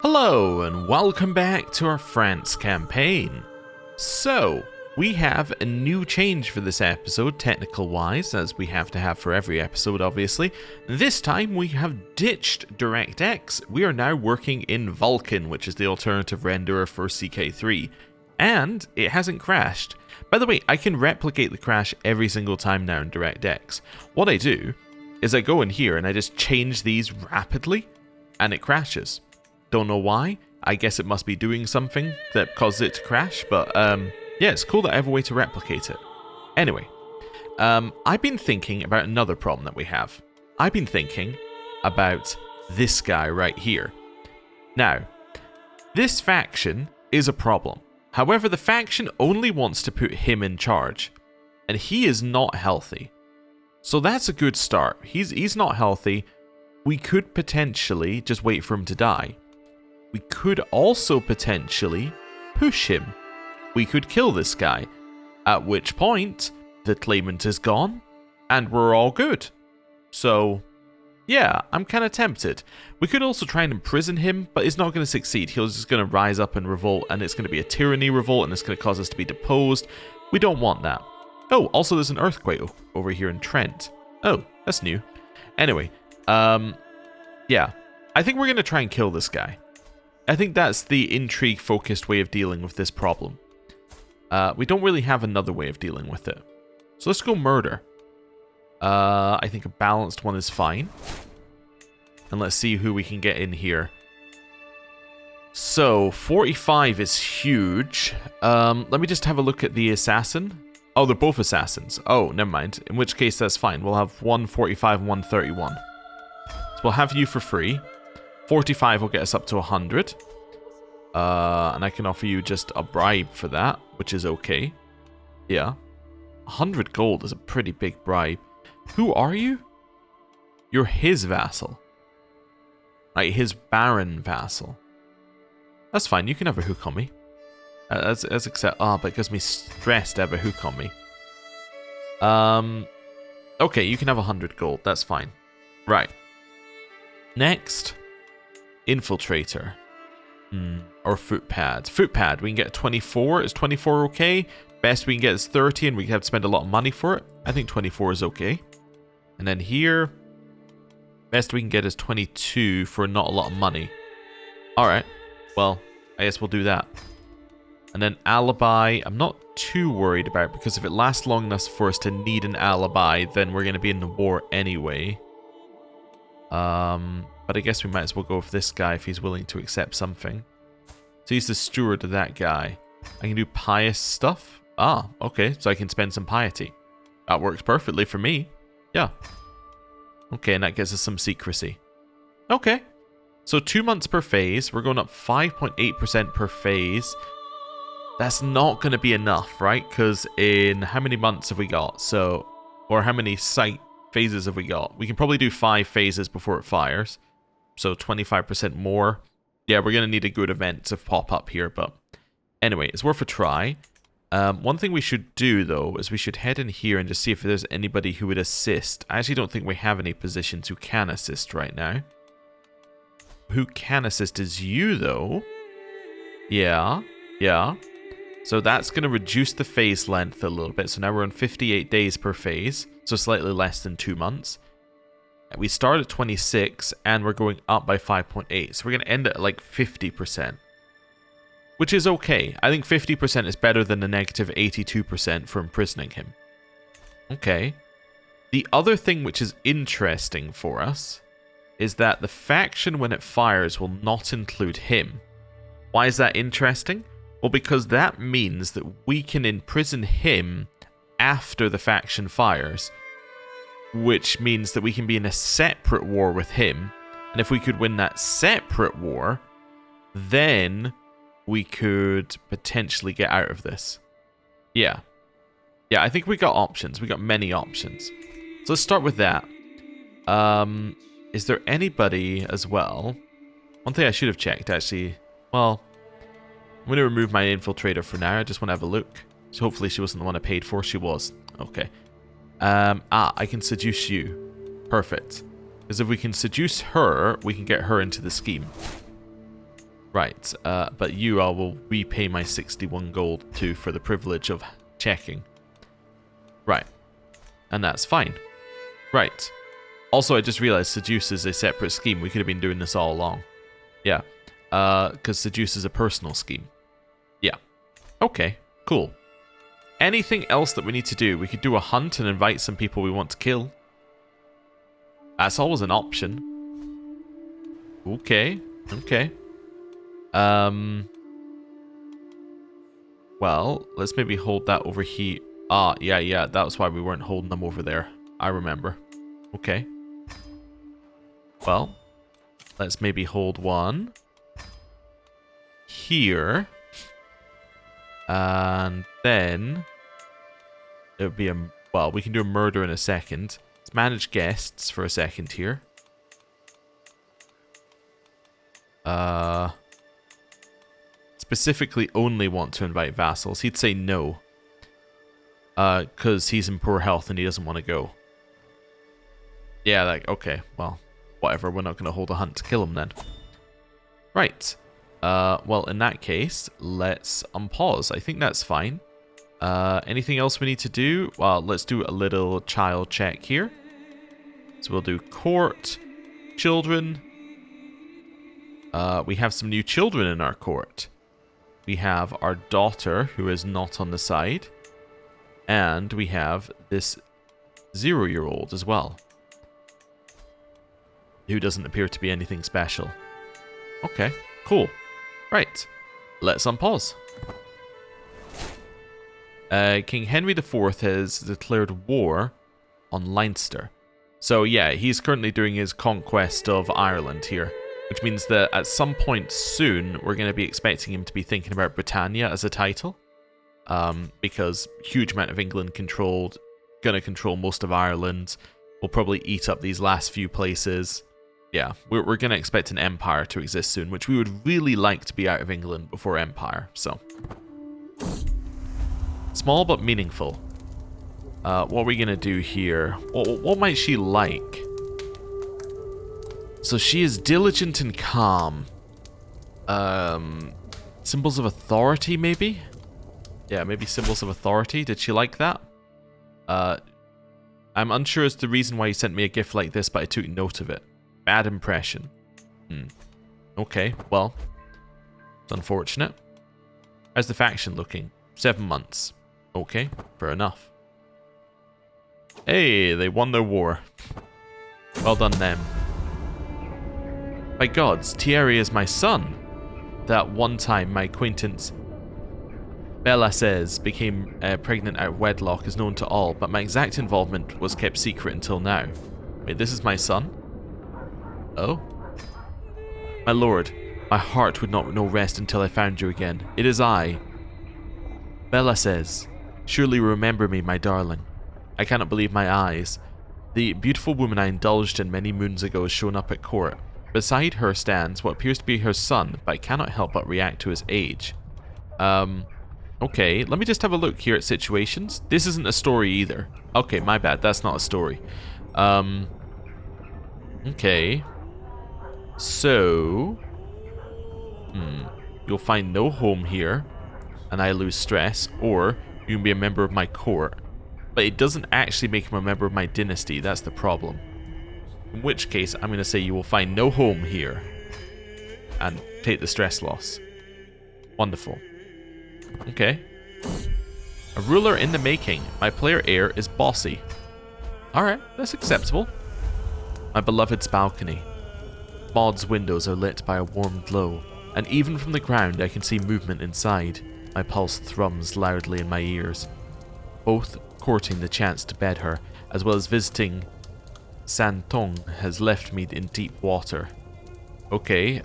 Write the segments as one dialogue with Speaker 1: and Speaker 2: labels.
Speaker 1: Hello and welcome back to our France campaign. So, we have a new change for this episode, technical wise, as we have to have for every episode obviously. This time we have ditched DirectX. We are now working in Vulkan, which is the alternative renderer for CK3. And it hasn't crashed. By the way, I can replicate the crash every single time now in DirectX. What I do is I go in here and I just change these rapidly and it crashes. Don't know why. I guess it must be doing something that causes it to crash, but yeah, it's cool that I have a way to replicate it. Anyway, I've been thinking about another problem that we have. I've been thinking about this guy right here. Now, this faction is a problem. However, the faction only wants to put him in charge, and he is not healthy. So that's a good start. He's not healthy. We could potentially just wait for him to die. We could also potentially push him. We could kill this guy, at which point the claimant is gone and we're all good. So yeah, I'm kind of tempted. We could also try and imprison him, but it's not going to succeed. He's just going to rise up and revolt, and it's going to be a tyranny revolt, and it's going to cause us to be deposed. We don't want that. Oh, also there's an earthquake over here in Trent. Oh, that's new. Anyway, yeah, I think we're going to try and kill this guy. I think that's the intrigue-focused way of dealing with this problem. We don't really have another way of dealing with it. So let's go murder. I think a balanced one is fine. And let's see who we can get in here. So, 45 is huge. Let me just have a look at the assassin. Oh, they're both assassins. Oh, never mind. In which case, that's fine. We'll have 145 and 131. So we'll have you for free. 45 will get us up to 100. And I can offer you just a bribe for that, which is okay. Yeah. 100 gold is a pretty big bribe. Who are you? You're his vassal. Right, his baron vassal. That's fine, you can have a hook on me. As accept. But it gives me stress to have a hook on me. Okay, you can have 100 gold, that's fine. Right. Next. Infiltrator. Or footpad. Footpad, we can get 24. Is 24 okay? Best we can get is 30, and we have to spend a lot of money for it. I think 24 is okay. And then here, best we can get is 22 for not a lot of money. Alright, well, I guess we'll do that. And then alibi, I'm not too worried about, because if it lasts long enough for us to need an alibi, then we're going to be in the war anyway. But I guess we might as well go for this guy if he's willing to accept something. So he's the steward of that guy. I can do pious stuff. Ah, okay, so I can spend some piety. That works perfectly for me. Yeah. Okay, and that gets us some secrecy. Okay. So 2 months per phase. We're going up 5.8% per phase. That's not going to be enough, right? Because in how many months have we got? So, or how many site phases have we got? We can probably do 5 phases before it fires. So 25% more. Yeah, we're going to need a good event to pop up here, but anyway, it's worth a try. One thing we should do, though, is we should head in here and just see if there's anybody who would assist. I actually don't think we have any positions who can assist right now. Who can assist is you, though. Yeah, yeah. So that's going to reduce the phase length a little bit. So now we're on 58 days per phase, so slightly less than 2 months. We start at 26, and we're going up by 5.8. So we're going to end at like 50%. Which is okay. I think 50% is better than the negative 82% for imprisoning him. Okay. The other thing which is interesting for us is that the faction, when it fires, will not include him. Why is that interesting? Well, because that means that we can imprison him after the faction fires. Which means that we can be in a separate war with him. And if we could win that separate war, then we could potentially get out of this. Yeah. Yeah, I think we got options. We got many options. So let's start with that. Is there anybody as well? One thing I should have checked, actually. Well, I'm going to remove my infiltrator for now. I just want to have a look. So hopefully she wasn't the one I paid for. She was. Okay. I can seduce you. Perfect. Because if we can seduce her, we can get her into the scheme. Right, but you, I will repay my 61 gold to for the privilege of checking. Right, and that's fine. Right. Also, I just realized seduce is a separate scheme. We could have been doing this all along. Yeah, because seduce is a personal scheme. Yeah. Okay, cool. Anything else that we need to do? We could do a hunt and invite some people we want to kill. That's always an option. Okay, okay. Well, let's maybe hold that over here. Ah, yeah, that's why we weren't holding them over there. I remember. Okay. Well, let's maybe hold one here. And then it would be a... Well, we can do a murder in a second. Let's manage guests for a second here. Specifically only want to invite vassals. He'd say no. Because he's in poor health and he doesn't want to go. Yeah, like, okay, well, whatever. We're not going to hold a hunt to kill him then. Right. Well, in that case, let's unpause. I think that's fine. Anything else we need to do? Well, let's do a little child check here. So we'll do court, children. We have some new children in our court. We have our daughter, who is not on the side. And we have this 0-year-old as well, who doesn't appear to be anything special. Okay, cool. Right, let's unpause. King Henry IV has declared war on Leinster. So yeah, he's currently doing his conquest of Ireland here, which means that at some point soon, we're going to be expecting him to be thinking about Britannia as a title. Because huge amount of England controlled, going to control most of Ireland. We'll probably eat up these last few places. Yeah, we're going to expect an empire to exist soon, which we would really like to be out of England before empire, so. Small but meaningful. What are we going to do here? What might she like? So she is diligent and calm. Symbols of authority, maybe? Yeah, maybe symbols of authority. Did she like that? I'm unsure as to the reason why you sent me a gift like this, but I took note of it. Bad impression. Okay, well. It's unfortunate. How's the faction looking? 7 months. Okay, fair enough. Hey, they won their war. Well done them. By gods, Thierry is my son. That one time my acquaintance Bella says became pregnant out of wedlock is known to all, but my exact involvement was kept secret until now. Wait, this is my son? Oh? My lord, my heart would not know rest until I found you again. It is I. Bella says, surely remember me, my darling. I cannot believe my eyes. The beautiful woman I indulged in many moons ago has shown up at court. Beside her stands what appears to be her son, but I cannot help but react to his age. Okay, let me just have a look here at situations. This isn't a story either. Okay, my bad, that's not a story. Okay. So... You'll find no home here, and I lose stress, or you can be a member of my court. But it doesn't actually make him a member of my dynasty, that's the problem. In which case, I'm going to say you will find no home here. And take the stress loss. Wonderful. Okay. A ruler in the making. My player heir is bossy. Alright, that's acceptable. My beloved's balcony. Maud's windows are lit by a warm glow, and even from the ground I can see movement inside. My pulse thrums loudly in my ears. Both courting the chance to bed her, as well as visiting Santong has left me in deep water. Okay,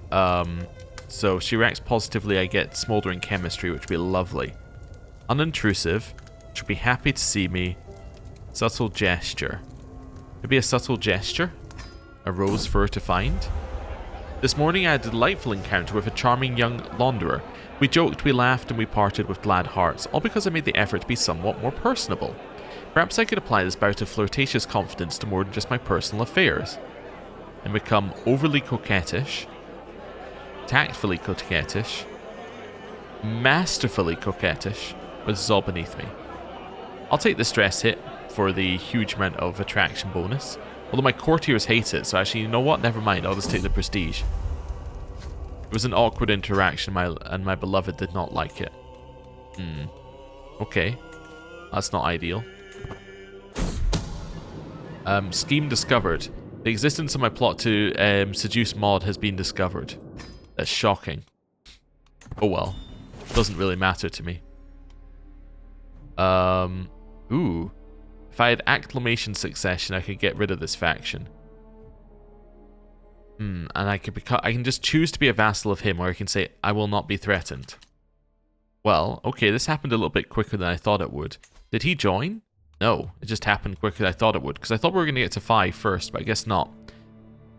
Speaker 1: so she reacts positively, I get smoldering chemistry, which would be lovely. Unintrusive, she'll be happy to see me. Subtle gesture. Maybe a subtle gesture? A rose for her to find? This morning I had a delightful encounter with a charming young launderer. We joked, we laughed, and we parted with glad hearts, all because I made the effort to be somewhat more personable. Perhaps I could apply this bout of flirtatious confidence to more than just my personal affairs, and become overly coquettish. tactfully coquettish, masterfully coquettish, but this is all beneath me. I'll take the stress hit for the huge amount of attraction bonus. Although my courtiers hate it, so actually, you know what? Never mind, I'll just take the prestige. It was an awkward interaction, and my beloved did not like it. Okay. That's not ideal. Scheme discovered. The existence of my plot to seduce Maud has been discovered. That's shocking. Oh well. Doesn't really matter to me. Ooh. If I had acclamation succession, I could get rid of this faction. And I can just choose to be a vassal of him, or I can say, I will not be threatened. Well, okay, this happened a little bit quicker than I thought it would. Did he join? No, it just happened quicker than I thought it would, because I thought we were going to get to 5 first, but I guess not.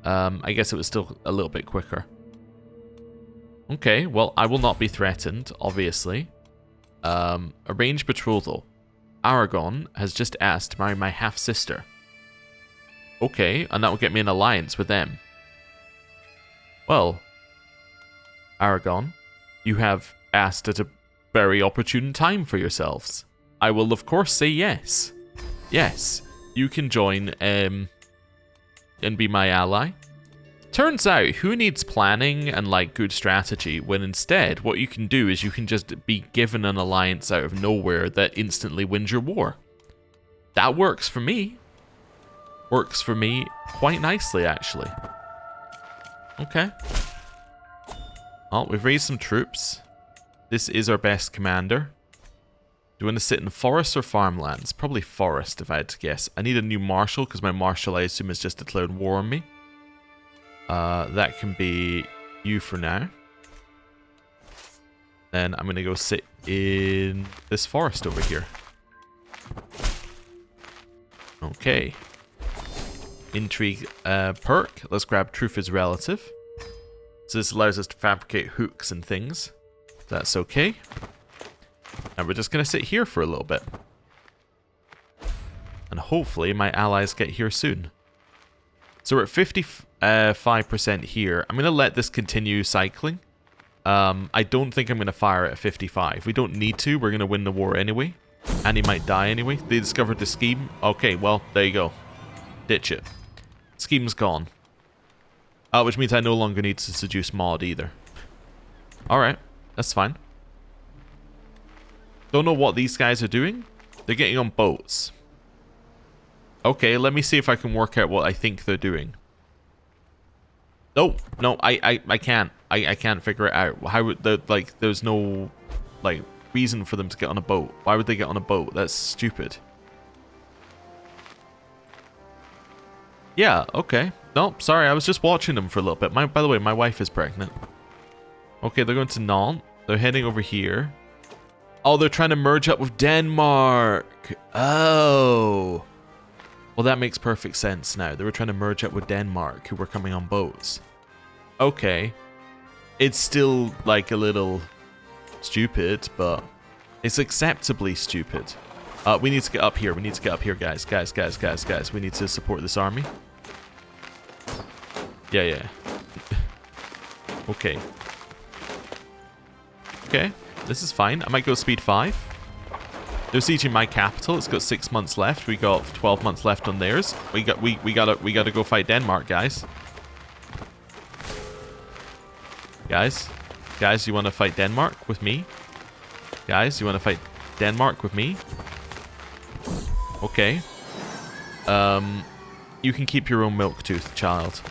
Speaker 1: I guess it was still a little bit quicker. Okay, well, I will not be threatened, obviously. Arrange betrothal. Aragon has just asked to marry my half-sister. Okay, and that will get me an alliance with them. Well, Aragon, you have asked at a very opportune time for yourselves. I will, of course, say yes. Yes, you can join and be my ally. Turns out, who needs planning and, like, good strategy when instead what you can do is you can just be given an alliance out of nowhere that instantly wins your war. That works for me. Works for me quite nicely, actually. Okay. Well, we've raised some troops. This is our best commander. Do you want to sit in forests or farmlands? Probably forest, if I had to guess. I need a new marshal, because my marshal, I assume, has just declared war on me. That can be you for now. Then I'm going to go sit in this forest over here. Okay. Intrigue perk. Let's grab Truth is Relative. So this allows us to fabricate hooks and things. That's okay. And we're just going to sit here for a little bit. And hopefully my allies get here soon. So we're at 55% here. I'm going to let this continue cycling. I don't think I'm going to fire it at 55. We don't need to. We're going to win the war anyway. And he might die anyway. They discovered the scheme. Okay, well, there you go. Ditch it. Scheme's gone. Which means I no longer need to seduce Maud either. Alright, that's fine. Don't know what these guys are doing. They're getting on boats. Okay, let me see if I can work out what I think they're doing. No, I can't. I can't figure it out. How would the, like, there's no, like, reason for them to get on a boat. Why would they get on a boat? That's stupid. Yeah, okay. No, sorry, I was just watching them for a little bit. By the way, my wife is pregnant. Okay, they're going to Nantes. They're heading over here. Oh, they're trying to merge up with Denmark. Oh. Well, that makes perfect sense now. They were trying to merge up with Denmark, who were coming on boats. Okay. It's still, like, a little stupid, but it's acceptably stupid. We need to get up here. We need to get up here, guys. Guys. We need to support this army. Yeah. Okay. Okay, this is fine. I might go speed 5. They're sieging my capital. It's got 6 months left. We got 12 months left on theirs. We gotta go fight Denmark, guys. Guys, you want to fight Denmark with me? Guys, you want to fight Denmark with me? Okay. You can keep your own milk tooth, child.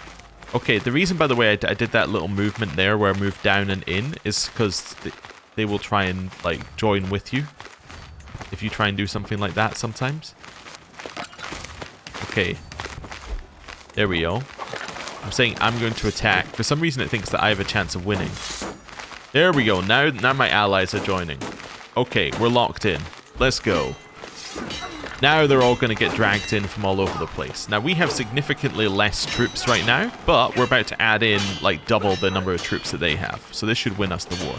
Speaker 1: Okay, the reason, by the way, I did that little movement there where I moved down and in is because they will try and, like, join with you. If you try and do something like that sometimes. Okay. There we go. I'm saying I'm going to attack. For some reason it thinks that I have a chance of winning. There we go. Now my allies are joining. Okay, we're locked in. Let's go. Now they're all going to get dragged in from all over the place. Now we have significantly less troops right now, but we're about to add in like double the number of troops that they have. So this should win us the war.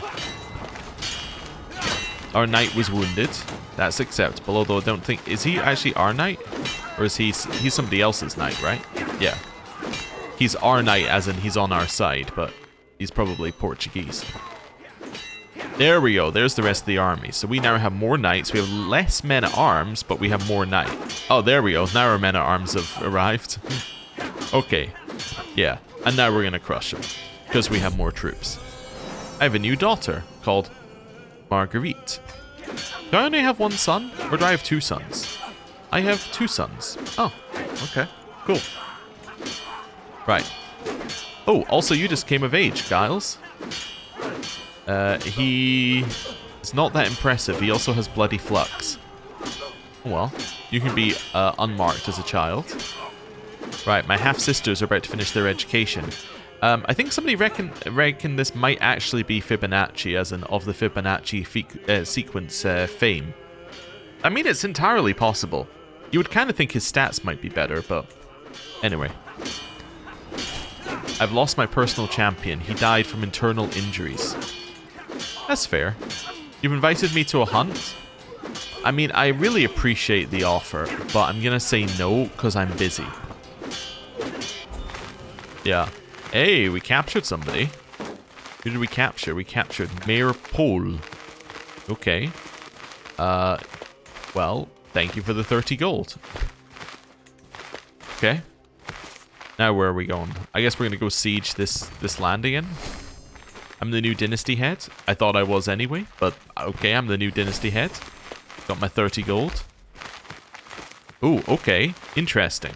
Speaker 1: Our knight was wounded. That's acceptable, although I don't think... Is he actually our knight? Or is he's somebody else's knight, right? Yeah. He's our knight as in he's on our side, but He's probably Portuguese. There we go. There's the rest of the army. So we now have more knights. We have less men-at-arms, but we have more knights. Oh, there we go. Now our men-at-arms have arrived. Okay. Yeah. And now we're going to crush them. Because we have more troops. I have a new daughter called Marguerite. Do I only have one son? Or do I have two sons? I have two sons. Oh, okay. Cool. Right. Oh, also you just came of age, Giles. He is not that impressive. He also has bloody flux. Well, you can be unmarked as a child. Right, my half-sisters are about to finish their education. I think somebody reckon this might actually be Fibonacci, as in of the Fibonacci sequence fame. I mean, it's entirely possible. You would kind of think his stats might be better, but anyway. I've lost my personal champion. He died from internal injuries. That's fair. You've invited me to a hunt? I mean, I really appreciate the offer, but I'm gonna say no because I'm busy. Yeah. Hey, we captured somebody. Who did we capture? We captured Mayor Paul. Okay. Well, thank you for the 30 gold. Okay. Now where are we going? I guess we're gonna go siege this land again. I'm the new dynasty head. I thought I was anyway, but okay, I'm the new dynasty head. Got my 30 gold. Ooh, okay. Interesting.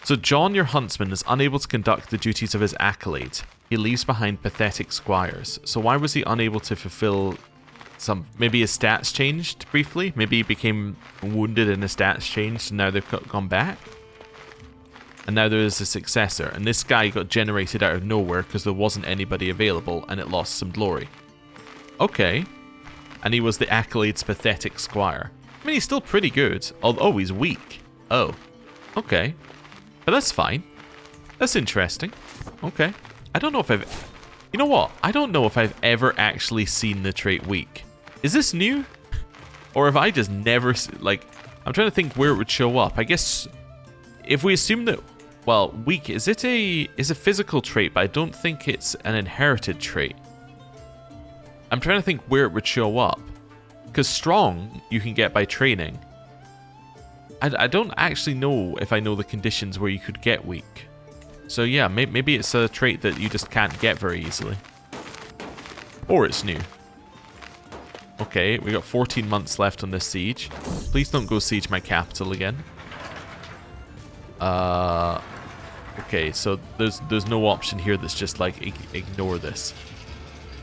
Speaker 1: So John, your huntsman, is unable to conduct the duties of his accolade. He leaves behind pathetic squires. So why was he unable to fulfill some... Maybe his stats changed briefly? Maybe he became wounded and his stats changed and now they've gone back? And now there is a successor. And this guy got generated out of nowhere because there wasn't anybody available and it lost some glory. Okay. And he was the accolade's pathetic squire. I mean, he's still pretty good. Oh, he's weak. Oh. Okay. But that's fine. That's interesting. Okay. I don't know if I've... You know what? I don't know if I've ever actually seen the trait weak. Is this new? Or have I just never... Like, I'm trying to think where it would show up. I guess... If we assume that... Well, weak... Is it a physical trait, but I don't think it's an inherited trait. I'm trying to think where it would show up. Because strong, you can get by training. I don't actually know if I know the conditions where you could get weak. So yeah, maybe it's a trait that you just can't get very easily. Or it's new. Okay, we got 14 months left on this siege. Please don't go siege my capital again. Okay, so there's no option here that's just like ignore this.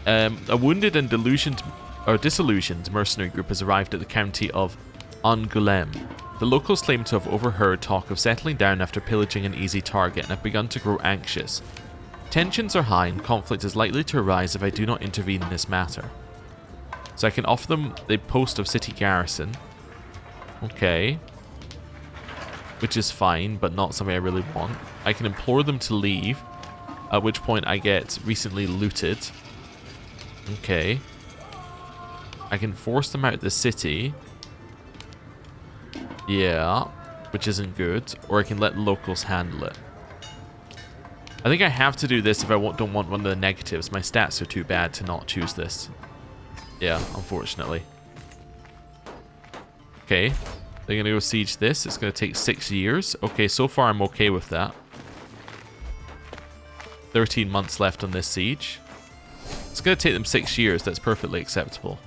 Speaker 1: A wounded and disillusioned mercenary group has arrived at the county of Angoulême. The locals claim to have overheard talk of settling down after pillaging an easy target and have begun to grow anxious. Tensions are high and conflict is likely to arise if I do not intervene in this matter. So I can offer them the post of city garrison. Okay. Which is fine, but not something I really want. I can implore them to leave, at which point I get recently looted. Okay. I can force them out of the city. Yeah, which isn't good. Or I can let locals handle it. I think I have to do this if I don't want one of the negatives. My stats are too bad to not choose this. Yeah, unfortunately. Okay, they're going to go siege this. It's going to take 6 years. Okay, so far I'm okay with that. 13 months left on this siege. It's going to take them 6 years. That's perfectly acceptable.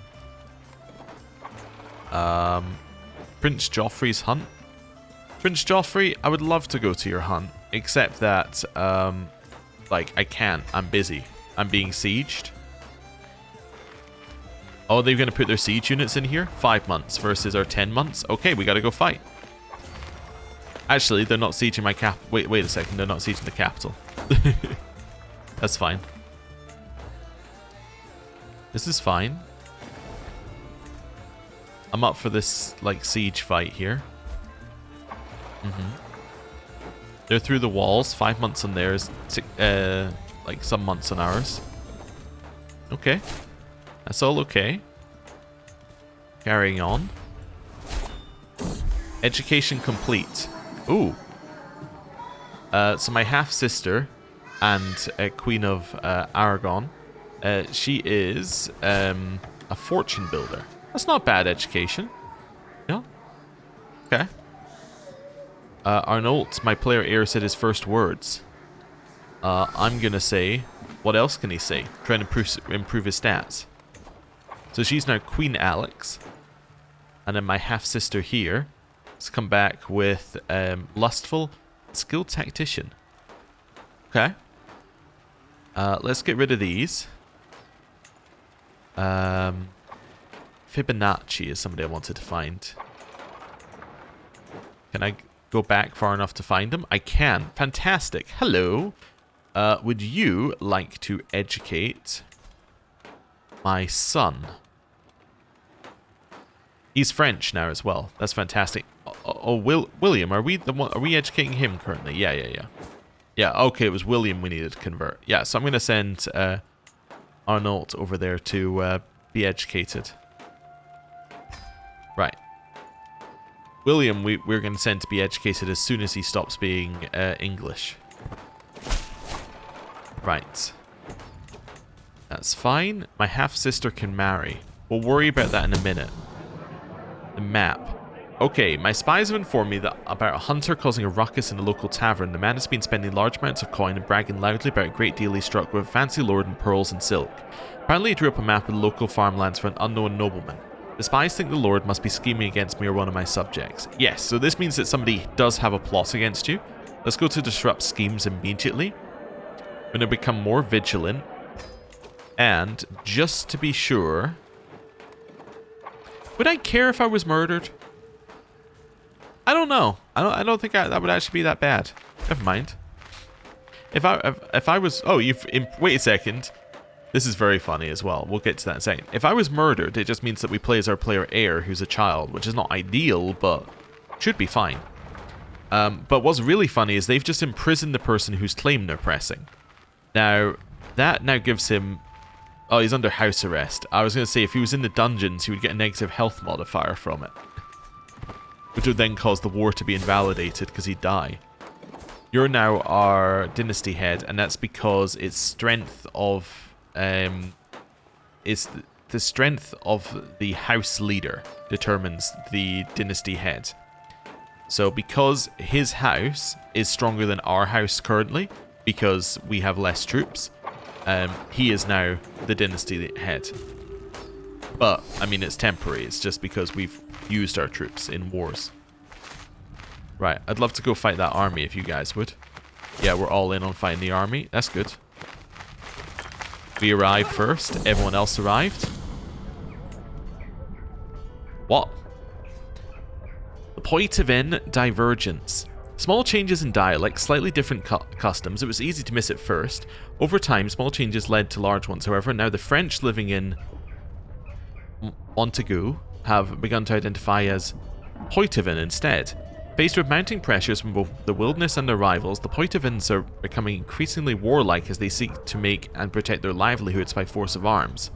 Speaker 1: Prince Joffrey's hunt. Prince Joffrey, I would love to go to your hunt, except that, like, I can't. I'm busy. I'm being sieged. Oh, they're going to put their siege units in here? 5 months versus our 10 months? Okay, we got to go fight. Actually, they're not sieging my cap... Wait a second. They're not sieging the capital. That's fine. This is fine. I'm up for this, like, siege fight here. They're through the walls. 5 months on theirs. Like, some months on ours. Okay. That's all okay. Carrying on. Education complete. Ooh. So my half-sister and Queen of Aragon. She is a fortune builder. That's not bad education. Yeah. Okay. Arnault, my player heir, said his first words. I'm going to say, what else can he say? Try and improve his stats. So she's now Queen Alex. And then my half-sister here has come back with Lustful, Skilled Tactician. Okay. Let's get rid of these. Fibonacci is somebody I wanted to find. Can I go back far enough to find them? I can. Fantastic. Hello. Would you like to educate my son? He's French now as well. That's fantastic. Oh, William, are we educating him currently? Yeah. Yeah, okay, it was William we needed to convert. Yeah, so I'm going to send Arnault over there to be educated. Right. William, we're going to send to be educated as soon as he stops being English. Right. That's fine. My half-sister can marry. We'll worry about that in a minute. The map. Okay, my spies have informed me that about a hunter causing a ruckus in a local tavern. The man has been spending large amounts of coin and bragging loudly about a great deal he struck with a fancy lord in pearls and silk. Apparently he drew up a map of the local farmlands for an unknown nobleman. The spies think the lord must be scheming against me or one of my subjects. Yes, so this means that somebody does have a plot against you. Let's go to disrupt schemes immediately. I'm going to become more vigilant. And just to be sure... Would I care if I was murdered? I don't know. I don't think that would actually be that bad. Never mind. If I was... Oh, wait a second. This is very funny as well. We'll get to that in a second. If I was murdered, it just means that we play as our player heir, who's a child, which is not ideal, but should be fine. But what's really funny is they've just imprisoned the person whose claim they're pressing. Now, that now gives him... Oh, he's under house arrest. I was going to say, if he was in the dungeons, he would get a negative health modifier from it. Which would then cause the war to be invalidated because he'd die. You're now our dynasty head, and that's because its strength of... it's the strength of the house leader determines the dynasty head. So because his house is stronger than our house currently, because we have less troops, he is now the dynasty head. But, I mean, it's temporary. It's just because we've used our troops in wars. Right, I'd love to go fight that army if you guys would. Yeah, we're all in on fighting the army. That's good. We arrived first. Everyone else arrived. What? The Poitevin divergence. Small changes in dialect, slightly different customs. It was easy to miss at first. Over time, small changes led to large ones. However, now the French living in Montaigu have begun to identify as Poitevin instead. Faced with mounting pressures from both the wilderness and their rivals, the Poitevins are becoming increasingly warlike as they seek to make and protect their livelihoods by force of arms.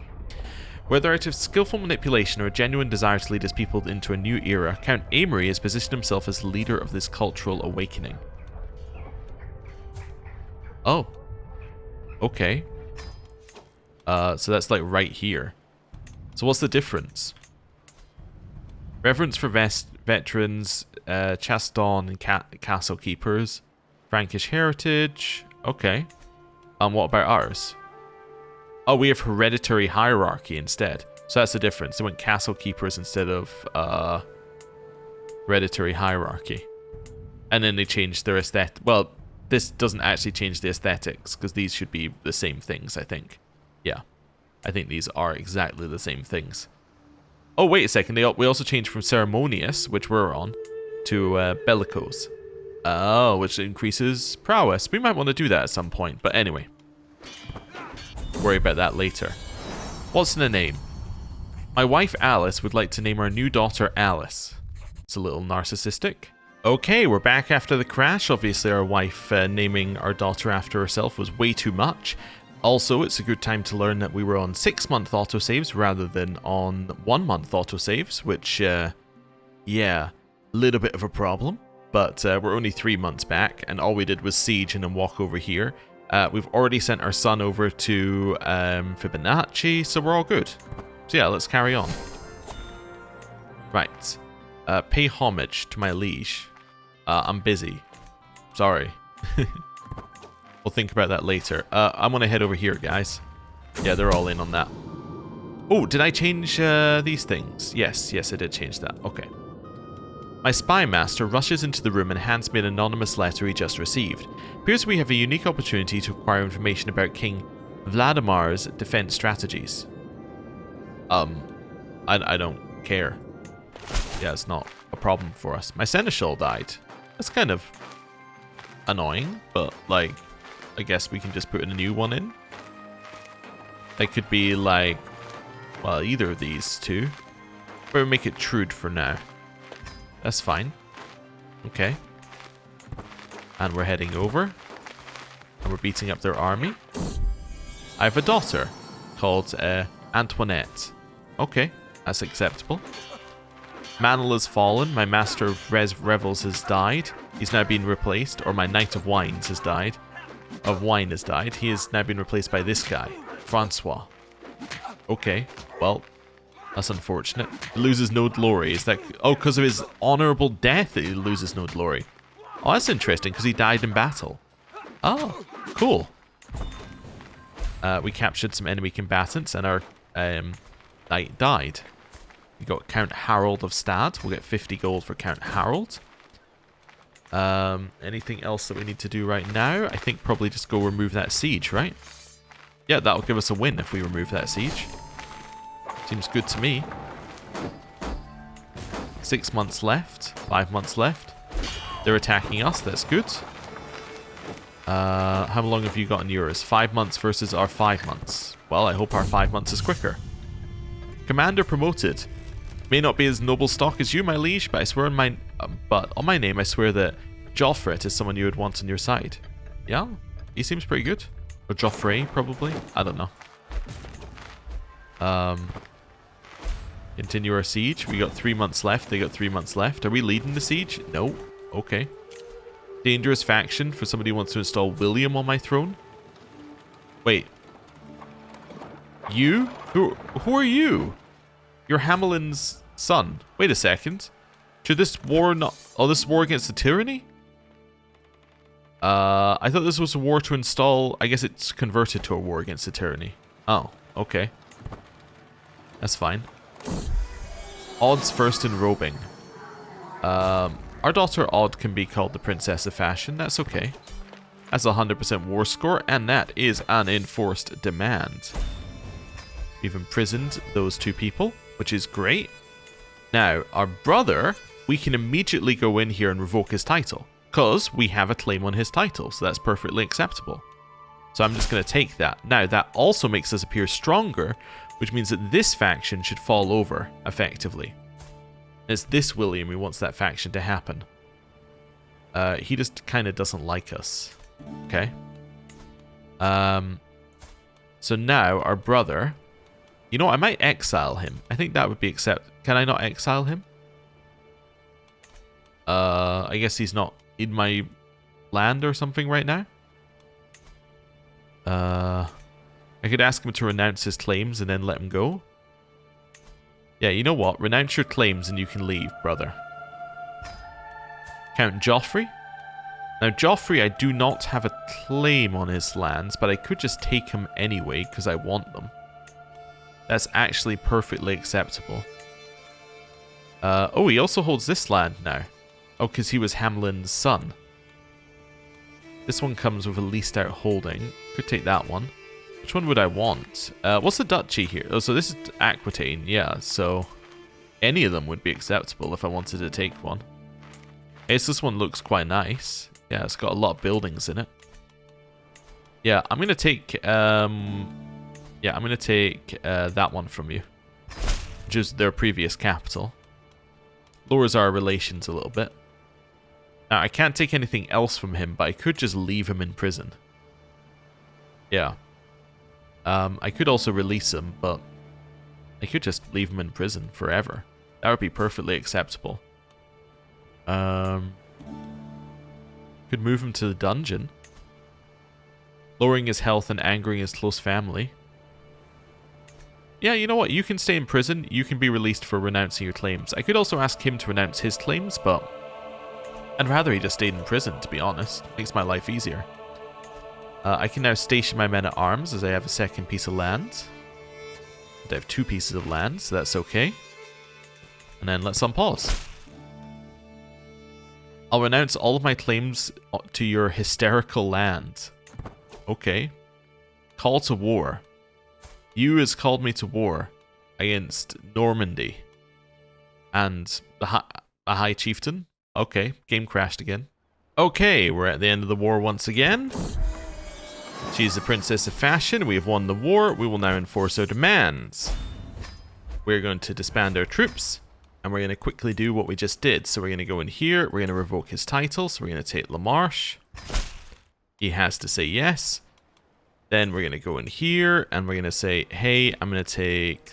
Speaker 1: Whether out of skillful manipulation or a genuine desire to lead his people into a new era, Count Amory has positioned himself as the leader of this cultural awakening. Oh. Okay. So that's like right here. So what's the difference? Reverence for veterans, Chaston and castle keepers, Frankish heritage. Okay. What about ours? Oh, we have hereditary hierarchy instead. So that's the difference. They went castle keepers instead of hereditary hierarchy. And then they changed their aesthetic. Well, this doesn't actually change the aesthetics because these should be the same things, I think. Yeah. I think these are exactly the same things. Oh, wait a second. We also changed from ceremonious, which we're on, to bellicose. Oh, which increases prowess. We might want to do that at some point. But anyway. Worry about that later. What's in the name? My wife Alice would like to name our new daughter Alice. It's a little narcissistic. Okay, we're back after the crash. Obviously our wife naming our daughter after herself was way too much. Also, it's a good time to learn that we were on 6-month autosaves rather than on 1-month autosaves, which, yeah, a little bit of a problem. But we're only 3 months back, and all we did was siege and then walk over here. We've already sent our son over to Fibonacci, so we're all good. So yeah, let's carry on. Right. Pay homage to my liege. I'm busy. Sorry. We'll think about that later. I'm going to head over here, guys. Yeah, they're all in on that. Oh, did I change these things? Yes, I did change that. Okay. My spy master rushes into the room and hands me an anonymous letter he just received. Appears we have a unique opportunity to acquire information about King Vladimir's defense strategies. I don't care. Yeah, it's not a problem for us. My seneschal died. That's kind of annoying, but like, I guess we can just put a new one in. That could be like, well, either of these two. But we'll make it Trude for now. That's fine. Okay. And we're heading over. And we're beating up their army. I have a daughter called Antoinette. Okay, that's acceptable. Manel has fallen. My master of revels has died. He's now been replaced. Or my knight of wines has died. Of wine has died. He has now been replaced by this guy, Francois. Okay, well, that's unfortunate. He loses no glory. Is that... Oh, because of his honorable death he loses no glory. Oh, that's interesting, because he died in battle. Oh, cool. We captured some enemy combatants, and our knight died. We got Count Harold of Stad. We'll get 50 gold for Count Harold. Anything else that we need to do right now? I think probably just go remove that siege, right? Yeah, that'll give us a win if we remove that siege. Seems good to me. 6 months left. 5 months left. They're attacking us. That's good. How long have you got in yours? 5 months versus our 5 months. Well, I hope our 5 months is quicker. Commander promoted. May not be as noble stock as you, my liege, but I swear on my... but on my name, I swear that Joffret is someone you would want on your side. Yeah? He seems pretty good. Or Joffrey, probably. I don't know. Continue our siege. We got 3 months left. They got 3 months left. Are we leading the siege? No. Okay. Dangerous faction for somebody who wants to install William on my throne. Wait. You? Who are you? You're Hamelin's son. Wait a second. Should this war not... Oh, this is war against the tyranny? I thought this was a war to install... I guess it's converted to a war against the tyranny. Oh, okay. That's fine. Odd's first in robing. Our daughter Odd can be called the Princess of Fashion. That's okay. That's a 100% war score, and that is an enforced demand. We've imprisoned those two people, which is great. Now, our brother, we can immediately go in here and revoke his title, because we have a claim on his title, so that's perfectly acceptable. So I'm just going to take that. Now, that also makes us appear stronger, which means that this faction should fall over, effectively. It's this William who wants that faction to happen. He just kind of doesn't like us. Okay. So now, our brother... You know what, I might exile him. I think that would be accepted. Can I not exile him? I guess he's not in my land or something right now. I could ask him to renounce his claims and then let him go. Yeah, you know what? Renounce your claims and you can leave, brother. Count Joffrey. Now, Joffrey, I do not have a claim on his lands, but I could just take him anyway because I want them. That's actually perfectly acceptable. Oh, he also holds this land now. Oh, because he was Hamlin's son. This one comes with a leased out holding. Could take that one. Which one would I want? What's the duchy here? Oh, so this is Aquitaine. Yeah, so any of them would be acceptable if I wanted to take one. I guess this one looks quite nice. Yeah, it's got a lot of buildings in it. Yeah, I'm going to take... Yeah, I'm going to take that one from you. Which is their previous capital. Lowers our relations a little bit. Now, I can't take anything else from him, but I could just leave him in prison. Yeah. I could also release him, but I could just leave him in prison forever. That would be perfectly acceptable. Could move him to the dungeon. Lowering his health and angering his close family. Yeah, you know what? You can stay in prison. You can be released for renouncing your claims. I could also ask him to renounce his claims, but I'd rather he just stayed in prison, to be honest. Makes my life easier. I can now station my men at arms as I have a second piece of land. I have 2 pieces of land, so that's okay. And then let's unpause. I'll renounce all of my claims to your hysterical land. Okay. Call to war. You has called me to war against Normandy and a High Chieftain. Okay, game crashed again. Okay, we're at the end of the war once again. She's the Princess of Fashion. We have won the war. We will now enforce our demands. We're going to disband our troops, and we're going to quickly do what we just did. So we're going to go in here. We're going to revoke his title. So we're going to take La Marche. He has to say yes. Then we're going to go in here, and we're going to say, hey, I'm going to take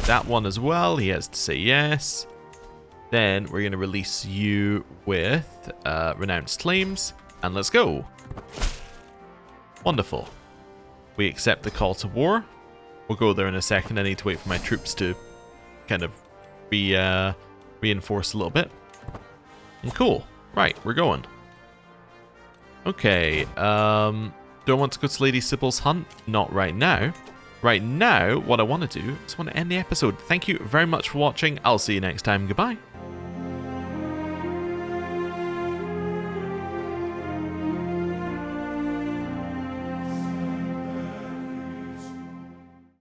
Speaker 1: that one as well. He has to say yes. Then we're going to release you with renounced claims, and let's go. Wonderful. We accept the call to war. We'll go there in a second. I need to wait for my troops to kind of reinforce a little bit. And cool. Right, we're going. Okay, do I want to go to Lady Sybil's hunt? Not right now. Right now, what I want to do is I want to end the episode. Thank you very much for watching. I'll see you next time. Goodbye.